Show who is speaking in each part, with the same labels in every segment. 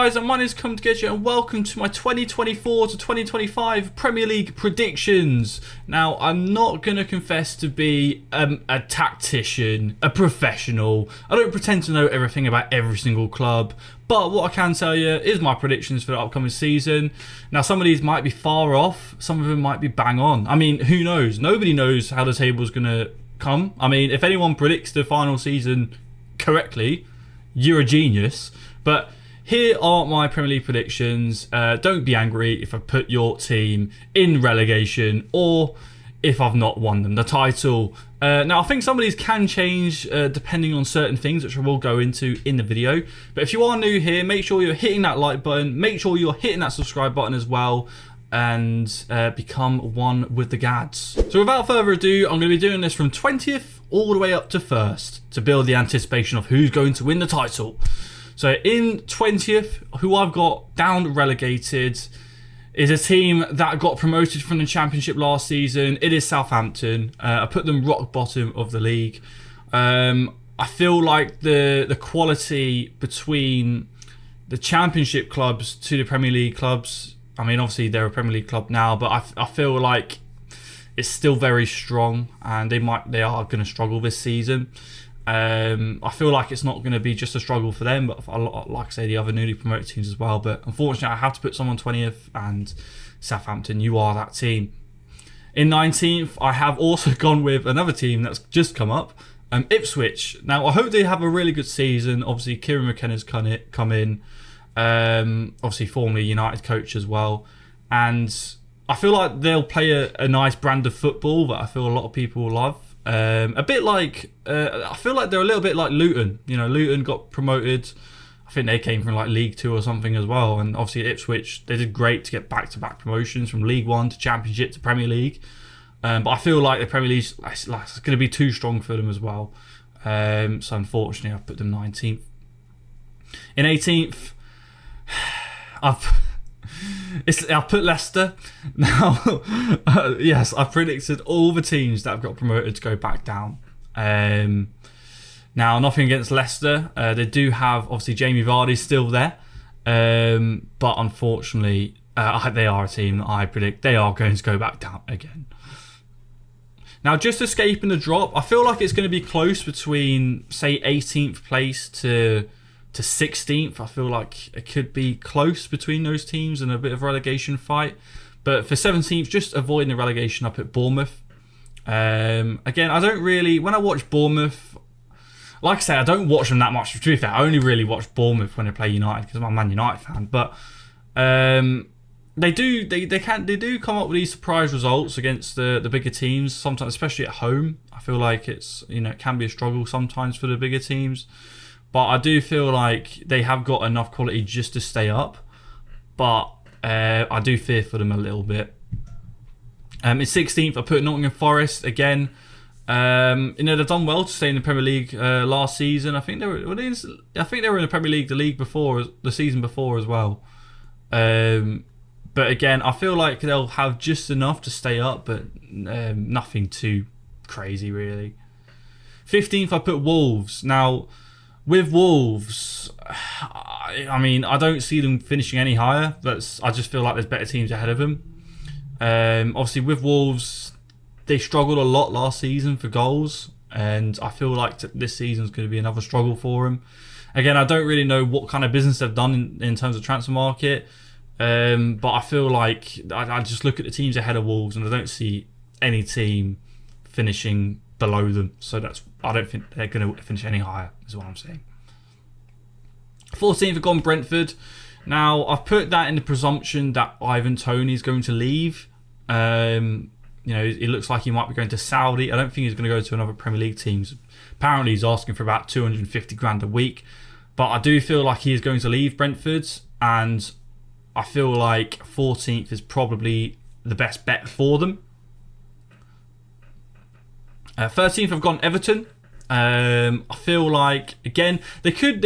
Speaker 1: guys, and my name is Come To Get You, and welcome to my 2024 to 2025 Premier League predictions. Now, I'm not going to confess to be a tactician, a professional. I don't pretend to know everything about every single club, but what I can tell you is my predictions for the upcoming season. Now, some of these might be far off, some of them might be bang on. I mean, who knows? Nobody knows how the table's going to come. I mean, if anyone predicts the final season correctly, you're a genius. But here are my Premier League predictions. Don't be angry if I put your team in relegation or if I've not won them the title. Now, I think some of these can change depending on certain things, which I will go into in the video. But if you are new here, make sure you're hitting that like button. Make sure you're hitting that subscribe button as well, and become one with the Gads. So without further ado, I'm going to be doing this from 20th all the way up to 1st to build the anticipation of who's going to win the title. So in 20th, who I've got down relegated is a team that got promoted from the Championship last season. It is Southampton. I put them rock bottom of the league. I feel like the quality between the Championship clubs to the Premier League clubs, I mean, obviously they're a Premier League club now, but I feel like it's still very strong, and they are going to struggle this season. I feel like it's not going to be just a struggle for them, but like I say, the other newly promoted teams as well. But unfortunately, I have to put someone 20th, and Southampton, you are that team. In 19th, I have also gone with another team that's just come up, Ipswich. Now, I hope they have a really good season. Obviously, Kieran McKenna's come in, obviously formerly United coach as well, and I feel like they'll play a nice brand of football that I feel a lot of people will love. A bit like, I feel like they're a little bit like Luton. You know, Luton got promoted. I think they came from like League 2 or something as well. And obviously Ipswich, they did great to get back-to-back promotions from League 1 to Championship to Premier League. But I feel like the Premier League is going to be too strong for them as well. So unfortunately, I've put them 19th. In 18th, I've put Leicester. Now, yes, I predicted all the teams that have got promoted to go back down. Now, nothing against Leicester. They do have, obviously, Jamie Vardy still there. But unfortunately, they are a team that I predict they are going to go back down again. Now, just escaping the drop, I feel like it's going to be close between, say, 18th place to 16th. I feel like it could be close between those teams and a bit of a relegation fight. But for 17th, just avoiding the relegation, I put Bournemouth. Again, I don't really, when I watch Bournemouth, like I say, I don't watch them that much. To be fair, I only really watch Bournemouth when they play United because I'm a Man United fan. But they do come up with these surprise results against the bigger teams sometimes, especially at home. I feel like it can be a struggle sometimes for the bigger teams. But I do feel like they have got enough quality just to stay up. But I do fear for them a little bit. In 16th, I put Nottingham Forest again. They've done well to stay in the Premier League last season. I think they were in the Premier League the season before as well. But again, I feel like they'll have just enough to stay up, but nothing too crazy really. 15th, I put Wolves. Now, with Wolves, I mean, I don't see them finishing any higher. I just feel like there's better teams ahead of them. Obviously, with Wolves, they struggled a lot last season for goals, and I feel like this season's going to be another struggle for them. Again, I don't really know what kind of business they've done in terms of transfer market, but I feel like I just look at the teams ahead of Wolves, and I don't see any team finishing below them. So I don't think they're going to finish any higher, is what I'm saying. 14th, I've gone Brentford. Now, I've put that in the presumption that Ivan Toney is going to leave. It looks like he might be going to Saudi. I don't think he's going to go to another Premier League team. Apparently, he's asking for about 250 grand a week. But I do feel like he is going to leave Brentford, and I feel like 14th is probably the best bet for them. 13th, I've gone Everton. I feel like, again, they could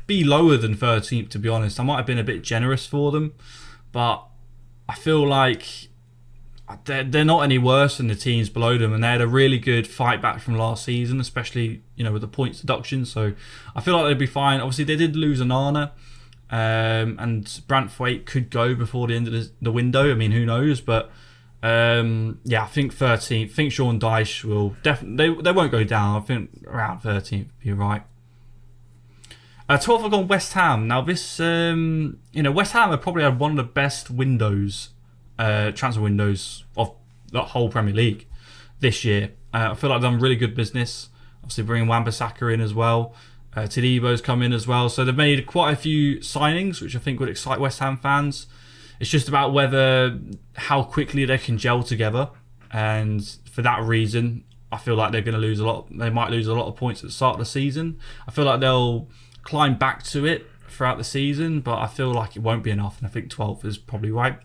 Speaker 1: be lower than 13th, to be honest. I might have been a bit generous for them, but I feel like they're not any worse than the teams below them, and they had a really good fight back from last season, especially with the points deduction. So I feel like they'd be fine. Obviously, they did lose Onana, and Branthwaite could go before the end of the window. I mean, who knows? But yeah, I think 13th. I think Sean Dyche will definitely. They won't go down. I think around 13th would be right. 12th, I've gone West Ham. Now this, West Ham have probably had one of the best windows, transfer windows of the whole Premier League this year. I feel like they've done really good business. Obviously bringing Wan-Bissaka in as well. Tadebo's come in as well. So they've made quite a few signings, which I think would excite West Ham fans. It's just about how quickly they can gel together. And for that reason, I feel like they're going to lose a lot. They might lose a lot of points at the start of the season. I feel like they'll climb back to it throughout the season, but I feel like it won't be enough, and I think 12th is probably right.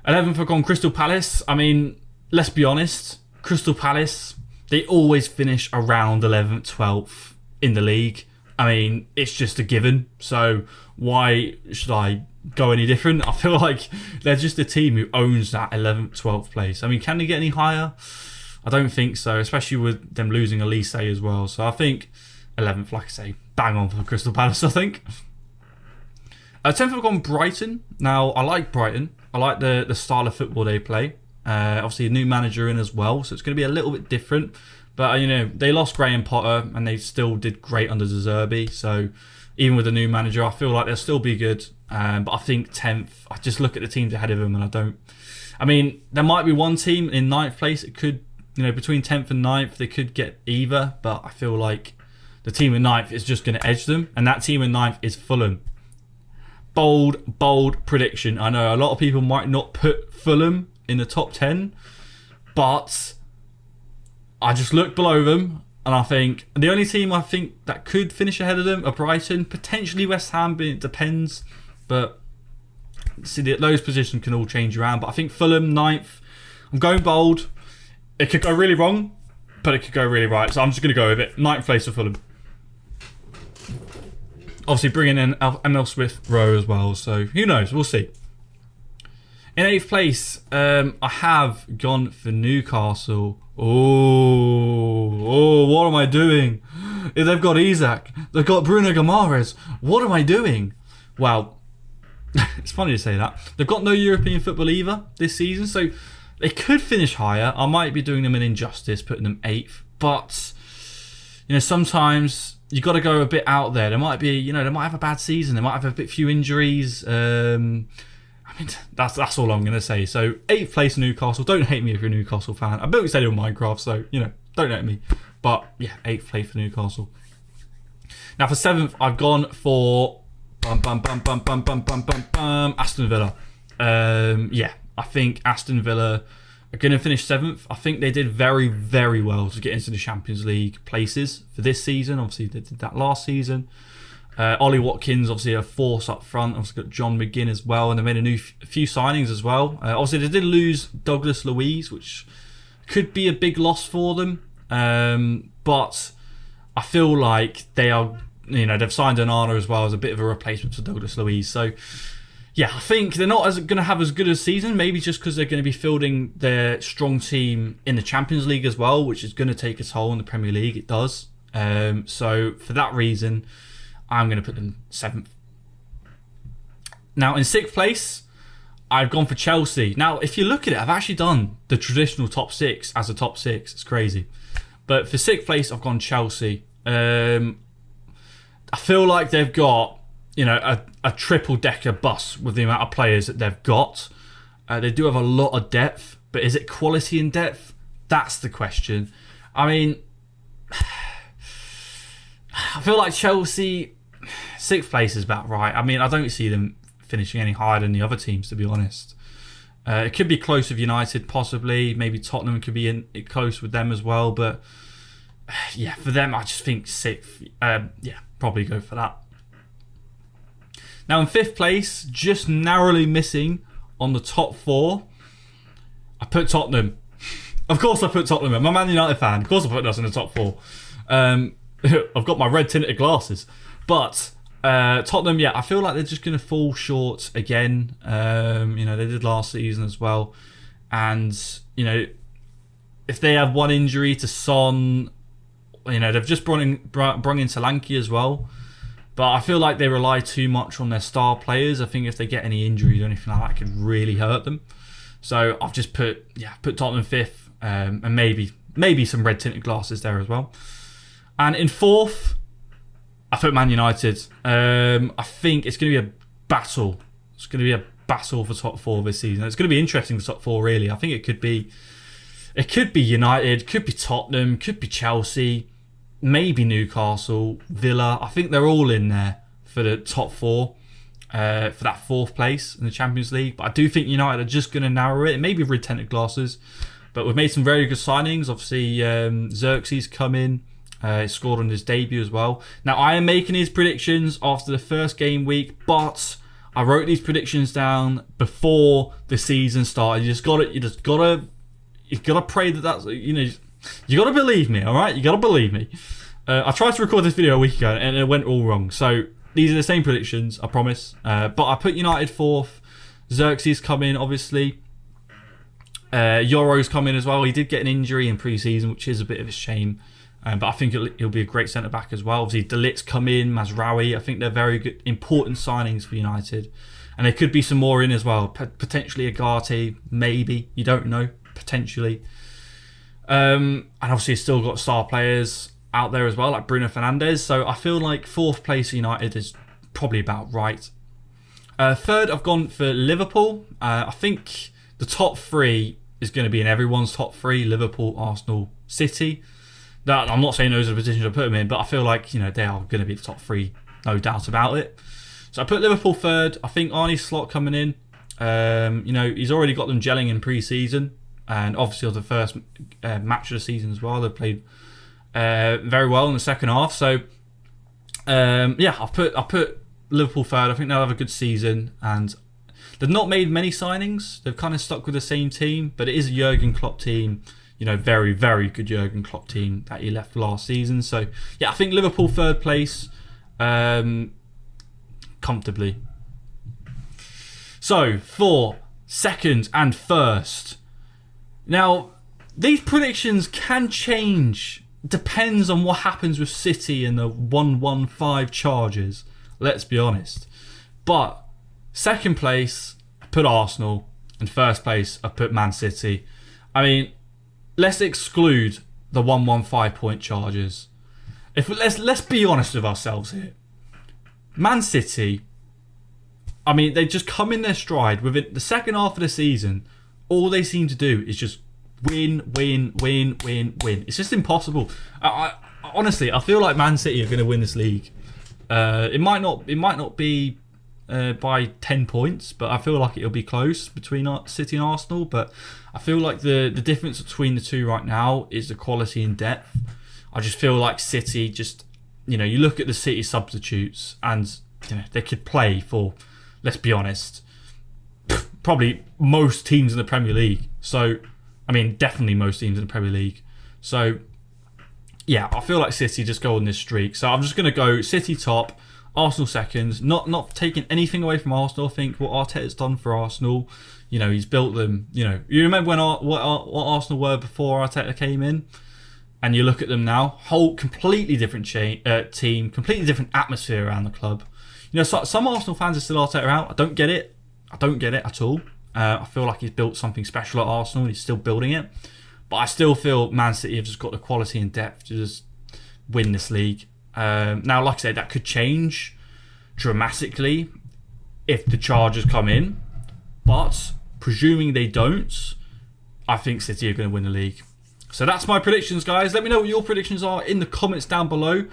Speaker 1: 11th, I've gone Crystal Palace. I mean, let's be honest, Crystal Palace, they always finish around 11th, 12th in the league. I mean, it's just a given, so why should I go any different? I feel like they're just a team who owns that 11th, 12th place. I mean, can they get any higher? I don't think so, especially with them losing Elise as well. So I think 11th, like I say, bang on for Crystal Palace, I think. 10th, I've gone Brighton. Now, I like Brighton. I like the style of football they play. Obviously, a new manager in as well, so it's going to be a little bit different. But, they lost Graham Potter, and they still did great under De Zerbi. So, even with a new manager, I feel like they'll still be good. But I think 10th, I just look at the teams ahead of them, and I don't... I mean, there might be one team in 9th place. It could, between 10th and 9th, they could get either. But I feel like the team in 9th is just going to edge them. And that team in 9th is Fulham. Bold prediction. I know a lot of people might not put Fulham in the top 10. But I just look below them. And I think the only team I think that could finish ahead of them are Brighton. Potentially West Ham, but it depends. But see, those positions can all change around. But I think Fulham, 9th. I'm going bold. It could go really wrong, but it could go really right. So I'm just going to go with it. 9th place for Fulham. Obviously bringing in Emil Smith-Rowe as well. So who knows? We'll see. In 8th place, I have gone for Newcastle. Oh, what am I doing? They've got Isak. They've got Bruno Guimaraes. What am I doing? Well, it's funny to say that. They've got no European football either this season, so they could finish higher. I might be doing them an injustice, putting them 8th. But, sometimes you got to go a bit out there. They might be, they might have a bad season. They might have a bit few injuries. I mean, that's all I'm going to say. So 8th place Newcastle. Don't hate me if you're a Newcastle fan. I built a stadium on Minecraft, so don't hate me. But yeah, 8th place for Newcastle. Now for 7th, I've gone for Aston Villa. Yeah, I think Aston Villa are going to finish 7th. I think they did very, very well to get into the Champions League places for this season. Obviously, they did that last season. Ollie Watkins, obviously a force up front. Obviously got John McGinn as well, and they made a few signings as well. Obviously, they did lose Douglas Luiz, which could be a big loss for them. But I feel like they are, they've signed Onana as well as a bit of a replacement for Douglas Luiz. So, yeah, I think they're not going to have as good a season, maybe just because they're going to be fielding their strong team in the Champions League as well, which is going to take a toll in the Premier League. It does. So, for that reason, I'm going to put them 7th. Now, in 6th place, I've gone for Chelsea. Now, if you look at it, I've actually done the traditional top 6 as a top 6. It's crazy. But for 6th place, I've gone Chelsea. I feel like they've got, a triple-decker bus with the amount of players that they've got. They do have a lot of depth, but is it quality and depth? That's the question. I mean, I feel like Chelsea, 6th place is about right. I mean, I don't see them finishing any higher than the other teams, to be honest. It could be close with United, possibly. Maybe Tottenham could be close with them as well. But, yeah, for them, I just think 6th. Yeah, probably go for that. Now, in 5th place, just narrowly missing on the top 4, I put Tottenham. Of course I put Tottenham. I'm a Man United fan. Of course I put us in the top 4. I've got my red tinted glasses. But Tottenham, yeah, I feel like they're just going to fall short again. They did last season as well. And, if they have one injury to Son, they've just brought in Solanke as well. But I feel like they rely too much on their star players. I think if they get any injuries or anything like that, it could really hurt them. So I've just put Tottenham 5th, and maybe some red tinted glasses there as well. And in 4th, I put Man United. I think it's going to be a battle. It's going to be a battle for top 4 this season. It's going to be interesting for top 4, really. I think it could be United, could be Tottenham, could be Chelsea, maybe Newcastle, Villa. I think they're all in there for the top 4, for that 4th place in the Champions League. But I do think United are just going to narrow it. Maybe red tinted glasses. But we've made some very good signings. Obviously, Xerxes come in. He scored on his debut as well. Now, I am making his predictions after the first game week, but I wrote these predictions down before the season started. You just gotta pray that's, you gotta believe me, all right? You gotta believe me. I tried to record this video a week ago and it went all wrong. So these are the same predictions, I promise. But I put United 4th. Xerxes come in, obviously. Yoro's come in as well. He did get an injury in pre-season, which is a bit of a shame. But I think he'll be a great centre-back as well. Obviously, De Ligt's come in, Mazraoui. I think they're very good, important signings for United. And there could be some more in as well. Potentially Agate, maybe. You don't know. Potentially. And obviously, he's still got star players out there as well, like Bruno Fernandes. So I feel like 4th place for United is probably about right. 3rd, I've gone for Liverpool. I think the top 3 is going to be in everyone's top 3. Liverpool, Arsenal, City. That, I'm not saying those are the positions I put them in, but I feel like, they are going to be the top 3, no doubt about it. So I put Liverpool 3rd. I think Arne Slot coming in. He's already got them gelling in pre-season, and obviously on the first match of the season as well. They've played very well in the second half. So I've put Liverpool 3rd. I think they'll have a good season, and they've not made many signings. They've kind of stuck with the same team, but it is a Jurgen Klopp team. Very, very good Jurgen Klopp team that he left last season. So, I think Liverpool 3rd place comfortably. So, for 2nd and 1st. Now, these predictions can change. Depends on what happens with City and the 115 charges. Let's be honest. But 2nd place, I put Arsenal. And 1st place, I put Man City. I mean, let's exclude the 115 point charges. Let's be honest with ourselves here. Man City, I mean, they just come in their stride. Within the second half of the season, all they seem to do is just win. It's just impossible. Honestly, I feel like Man City are going to win this league. It might not be by 10 points, but I feel like it'll be close between City and Arsenal. But I feel like the difference between the two right now is the quality and depth. I just feel like City just, you look at the City substitutes and they could play for, let's be honest, probably most teams in the Premier League. So, I mean, definitely most teams in the Premier League. So, I feel like City just go on this streak. So I'm just going to go City top, Arsenal second. Not taking anything away from Arsenal. I think what Arteta's done for Arsenal, he's built them. You remember when what Arsenal were before Arteta came in, and you look at them now, whole completely different team, completely different atmosphere around the club. Some Arsenal fans are still Arteta out. I don't get it at all. I feel like he's built something special at Arsenal. He's still building it, but I still feel Man City have just got the quality and depth to just win this league. Now, like I say, that could change dramatically if the charges come in, but presuming they don't, I think City are going to win the league. So that's my predictions, guys. Let me know what your predictions are in the comments down below.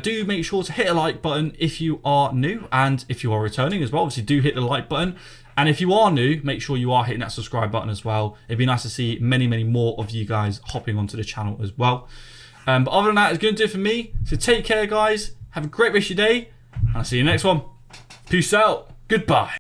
Speaker 1: Do make sure to hit a like button if you are new, and if you are returning as well, obviously do hit the like button. And if you are new, make sure you are hitting that subscribe button as well. It'd be nice to see many more of you guys hopping onto the channel as well. But other than that, it's going to do it for me. So take care, guys. Have a great rest of your day. And I'll see you next one. Peace out. Goodbye.